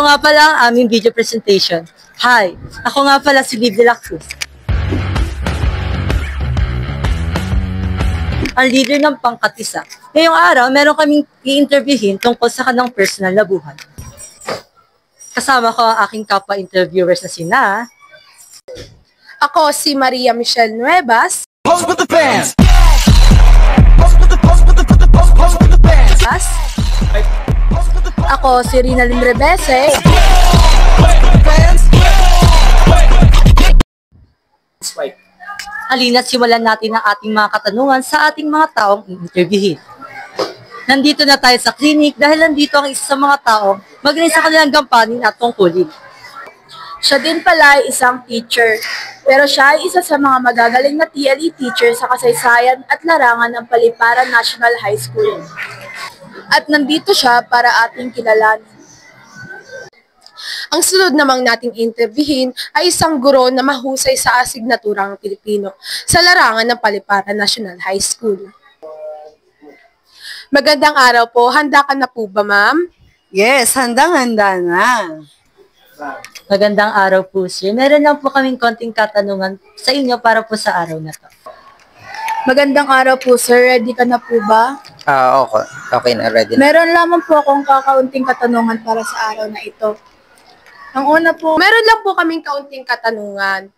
nga pala ang aming video presentation. Hi, ako nga pala si Liv de la Cruz, ang leader ng Pangkatisa. Ngayong araw, meron kaming i-interviewin tungkol sa kanilang personal na buhay. Kasama ko ang aking kapwa-interviewers na sina. Ako si Maria Michelle Nuevas. Pose with the fans. Ako si Rina Limrebese. Halina't simulan natin ang ating mga katanungan sa ating mga taong i-interviewin. Nandito na tayo sa clinic dahil nandito ang isa sa mga taong magaling sa kanilang gampanin at tungkulin. Siya din pala ay isang teacher, pero siya ay isa sa mga magagaling na TLE teacher sa kasaysayan at larangan ng Paliparan National High School. At nandito siya para ating kilalanin. Ang sunod namang nating interviewin ay isang guro na mahusay sa asignaturang Pilipino sa larangan ng Paliparan National High School. Magandang araw po. Handa ka na po ba, ma'am? Yes, handang-handa na. Magandang araw po, sir. Meron lang po kaming konting katanungan sa inyo para po sa araw na to. Magandang araw po, sir. Ready ka na po ba? Okay. Okay na, ready na. Meron lamang po akong kakaunting katanungan para sa araw na ito. Ang una po, meron lang po kaming kaunting katanungan.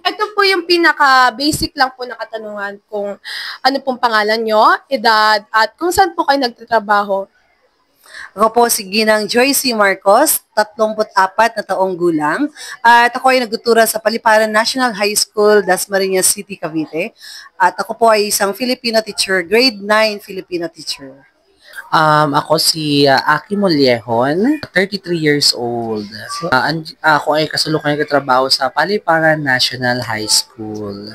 Ito po yung pinaka-basic lang po na katanungan kung ano pong pangalan nyo, edad, at kung saan po kayo nagtatrabaho. Ako po si Ginang Joyce Marcos, 34 na taong gulang. At ako ay nagtuturo sa Paliparan National High School, Dasmariñas City, Cavite. At ako po ay isang Filipino teacher, grade 9 Filipino teacher. Ako si Aki Mollejón, 33 years old. Ako ay kasalukuyan nagtatrabaho sa Paliparan National High School.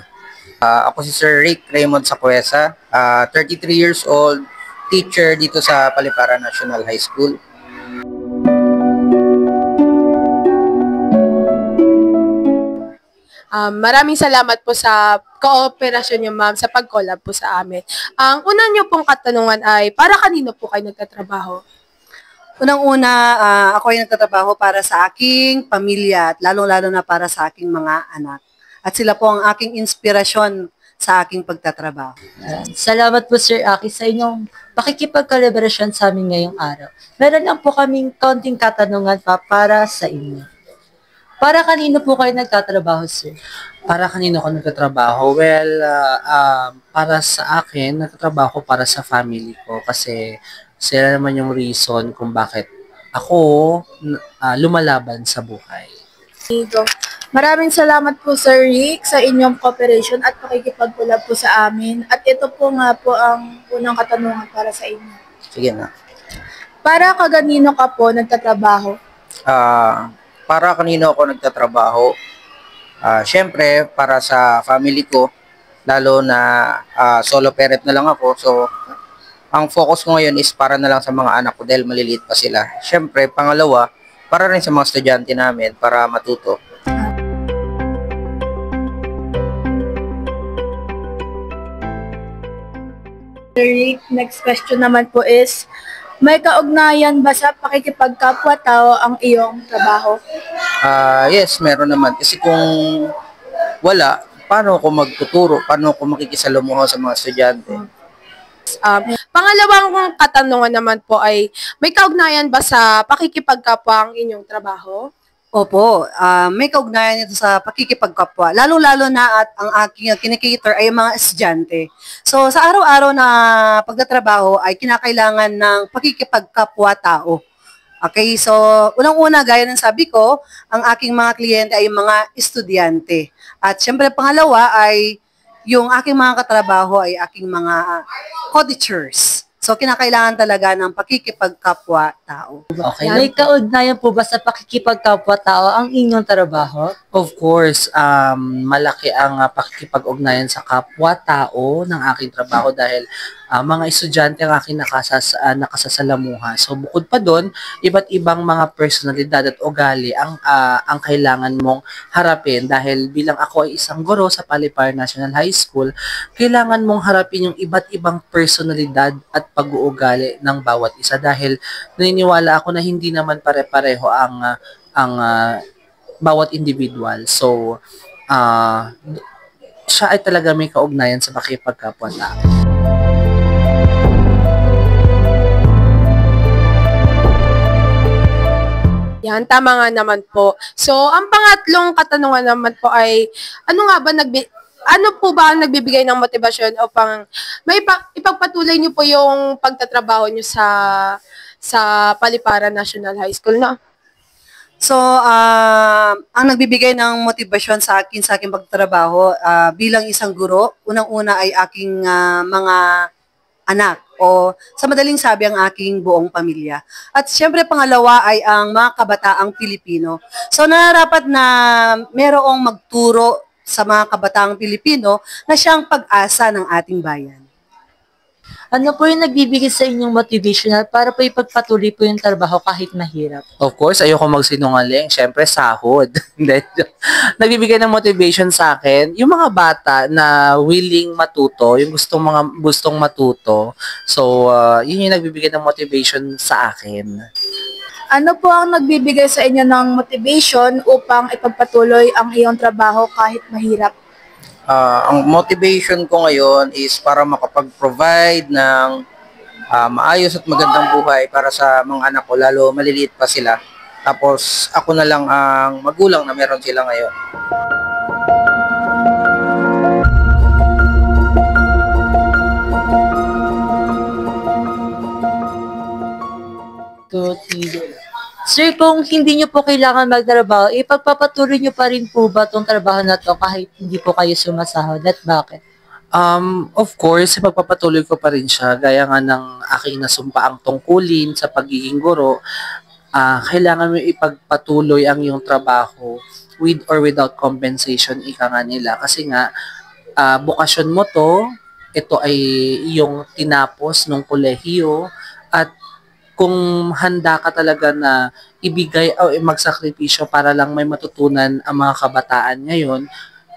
Ako si Sir Rick Raymond Sacuesa, 33 years old, teacher dito sa Paliparan National High School. Maraming salamat po sa kooperasyon niyo, ma'am, sa pag-collab po sa amin. Ang una niyo pong katanungan ay, para kanino po kayo nagtatrabaho? Unang-una, ako ay nagtatrabaho para sa aking pamilya at lalong-lalo na para sa aking mga anak. At sila po ang aking inspirasyon sa aking pagtatrabaho. Salamat po, Sir Aki, sa inyong pakikipag-collaboration sa amin ngayong araw. Meron lang po kaming konting katanungan pa para sa inyo. Para kanino po kayo nagtatrabaho, sir? Para kanino ako nagtatrabaho? Well, para sa akin, nagtatrabaho para sa family ko kasi sila naman yung reason kung bakit ako lumalaban sa buhay. Maraming salamat po, Sir Rick, sa inyong cooperation at pakikipag-collab po sa amin. At ito po nga po ang unang katanungan para sa inyo. Sige na. Para kaganino ka po nagtatrabaho? Para kanino ako nagtatrabaho? Siyempre, para sa family ko, lalo na solo parent na lang ako. So, ang focus ko ngayon is para na lang sa mga anak ko dahil maliliit pa sila. Siyempre, pangalawa, para rin sa mga estudyante namin para matuto. Sir Rick, next question naman po is, may kaugnayan ba sa pakikipagkapwa-tao ang iyong trabaho? Yes, meron naman. Kasi kung wala, paano ako magtuturo? Paano ako makikisalamuha sa mga estudyante? Pangalawang katanungan naman po ay, may kaugnayan ba sa pakikipagkapwa ang inyong trabaho? Opo, may kaugnayan ito sa pakikipagkapwa. Lalo-lalo na at ang aking kinikater ay mga estudyante. So, sa araw-araw na pagtatrabaho ay kinakailangan ng pakikipagkapwa-tao. Okay, so unang-una, gaya ng sabi ko, ang aking mga kliyente ay mga estudyante. At syempre, pangalawa ay yung aking mga katrabaho ay aking mga co-teachers. So, kinakailangan talaga ng pakikipagkapwa-tao. Okay. May kaugnayan po ba sa pakikipagkapwa-tao ang inyong trabaho? Of course, malaki ang pakikipag-ugnayan sa kapwa-tao ng aking trabaho dahil mga estudyante ang aking nakasasalamuha. So bukod pa doon, iba't ibang mga personalidad at ugali ang kailangan mong harapin dahil bilang ako ay isang guro sa Paliparan National High School, kailangan mong harapin yung iba't ibang personalidad at pag-uugali ng bawat isa dahil naniniwala naniniwala ako na hindi naman pare-pareho ang bawat individual. So, siya ay talaga may kaugnayan sa pakikipagkapwa-tao. Yan, tama nga naman po. So, ang pangatlong katanungan naman po ay, ano po ba ang nagbibigay ng motibasyon upang ipagpatuloy niyo po yung pagtatrabaho niyo sa Paliparan National High School, no? So, ang nagbibigay ng motibasyon sa aking pagtatrabaho bilang isang guro, unang-una ay aking mga anak o sa madaling sabi ang aking buong pamilya. At syempre pangalawa ay ang mga kabataang Pilipino. So, nararapat na merong magturo sa mga kabataang Pilipino na siyang pag-asa ng ating bayan. Ano po yung nagbibigay sa inyong motivational para po ipagpatuloy po yung trabaho kahit mahirap? Of course, ayoko magsinungaling. Siyempre, sahod. Nagbibigay ng motivation sa akin, yung mga bata na willing matuto, yung gustong matuto. So, yun yung nagbibigay ng motivation sa akin. Ano po ang nagbibigay sa inyo ng motivation upang ipagpatuloy ang iyong trabaho kahit mahirap? Ang motivation ko ngayon is para makapag-provide ng maayos at magandang buhay para sa mga anak ko, lalo maliliit pa sila. Tapos ako na lang ang magulang na meron sila ngayon. Sir, kung hindi nyo po kailangan magtrabaho, ipagpapatuloy nyo pa rin po ba itong trabaho na to kahit hindi po kayo sumasahod? At bakit? Of course, pagpapatuloy ko pa rin siya. Gaya nga ng aking nasumpaang tungkulin sa pagiging guro, kailangan mo ipagpatuloy ang iyong trabaho with or without compensation, ika nga nila. Kasi nga, bukasyon mo to, ito ay iyong tinapos nung kolehiyo, at kung handa ka talaga na ibigay o magsakripisyo para lang may matutunan ang mga kabataan ngayon,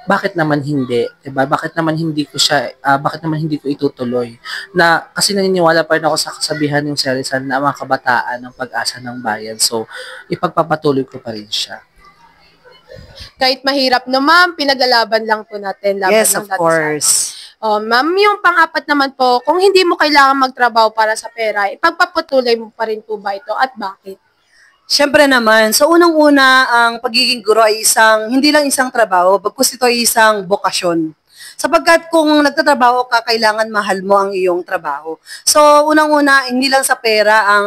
bakit naman hindi? Diba? Bakit naman hindi ko itutuloy? Na kasi naniniwala pa rin ako sa kasabihan ng Sir Rizal na ang mga kabataan ang pag-asa ng bayan. So, ipagpapatuloy ko pa rin siya. Kahit mahirap no, ma'am, pinaglalaban lang po natin. Laban Yes, lang of natin course. Ma'am, yung pang-apat naman po, kung hindi mo kailangan magtrabaho para sa pera, ipagpapatuloy mo pa rin po ba ito at bakit? Siyempre naman, sa unang-una, ang pagiging guro ay hindi lang isang trabaho, bagkus ito ay isang bokasyon. Sapagkat kung nagtatrabaho ka, kailangan mahal mo ang iyong trabaho. So, unang-una, hindi lang sa pera ang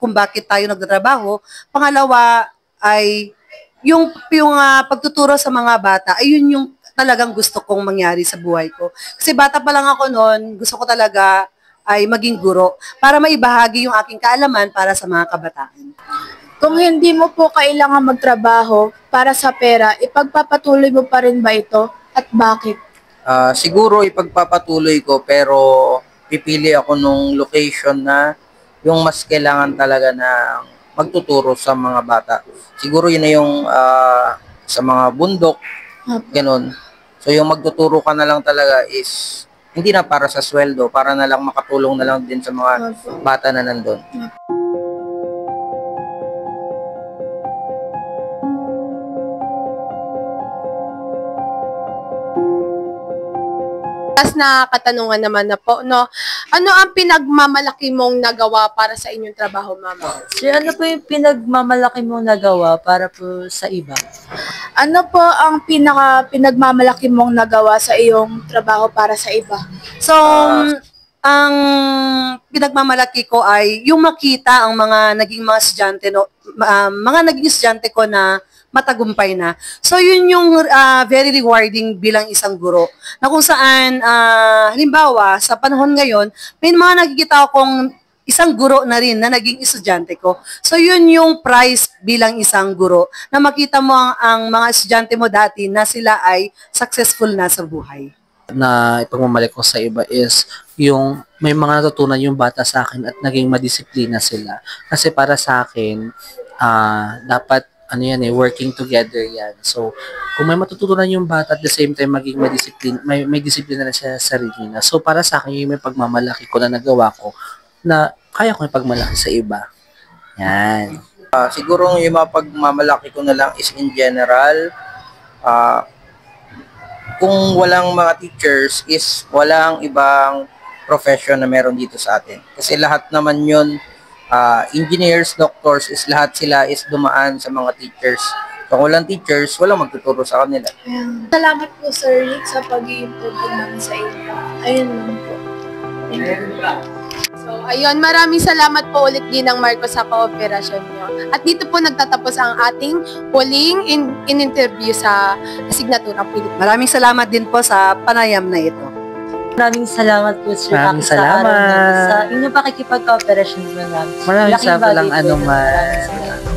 kung bakit tayo nagtatrabaho. Pangalawa ay yung pagtuturo sa mga bata, ay yun yung talagang gusto kong mangyari sa buhay ko. Kasi bata pa lang ako noon, gusto ko talaga ay maging guro para maibahagi yung aking kaalaman para sa mga kabataan. Kung hindi mo po kailangan magtrabaho para sa pera, ipagpapatuloy mo pa rin ba ito at bakit? Siguro ipagpapatuloy ko, pero pipili ako nung location na yung mas kailangan talaga na magtuturo sa mga bata. Siguro yun na yung sa mga bundok, ganun. So yung magtuturo ka na lang talaga is hindi na para sa sweldo, para na lang makatulong na lang din sa mga bata na nandun. Last na katanungan naman na po, no? Ano ang pinagmamalaki mong nagawa para sa inyong trabaho, mama? Sir, ano po yung pinagmamalaki mong nagawa para po sa iba? Ano po ang pinagmamalaki mong nagawa sa iyong trabaho para sa iba? So, ang pinagmamalaki ko ay yung makita ang mga naging mga estudyante, mga naging estudyante ko na matagumpay na. So, yun yung very rewarding bilang isang guro. Na kung saan, halimbawa, sa panahon ngayon, may mga nakikita akong isang guro na rin na naging estudyante ko. So, yun yung prize bilang isang guro. Na makita mo ang mga estudyante mo dati na sila ay successful na sa buhay. Na ipagmamalik ko sa iba is yung may mga natutunan yung bata sa akin at naging madisiplina sila. Kasi para sa akin, dapat working together yan. So, kung may matututunan yung bata at the same time maging may disiplina na siya sa sarili na. So, para sa akin, yung may pagmamalaki ko na nagawa ko na kaya ko ipagmalaki sa iba. Yan. Siguro yung mapagmamalaki ko na lang is in general, kung walang mga teachers is walang ibang profession na meron dito sa atin. Kasi lahat naman yun, engineers, doctors, is lahat sila is dumaan sa mga teachers. Kung walang teachers, walang magtuturo sa kanila. Salamat po, Sir Rick, sa pag-i-interview namin sa inyo. Ayun lang po. So, ayun, maraming salamat po ulit din ng Marcos sa kooperasyon nyo. At dito po nagtatapos ang ating huling in-interview sa asignaturang Pilipinas. Maraming salamat din po sa panayam na ito. Maraming salamat po, Sir Maraming Aki, sa araw na ito, salamat. sa inyong pakikipag-cooperation namin. Maraming Laking salamat bagay lang po yun. anuman. Maraming salamat.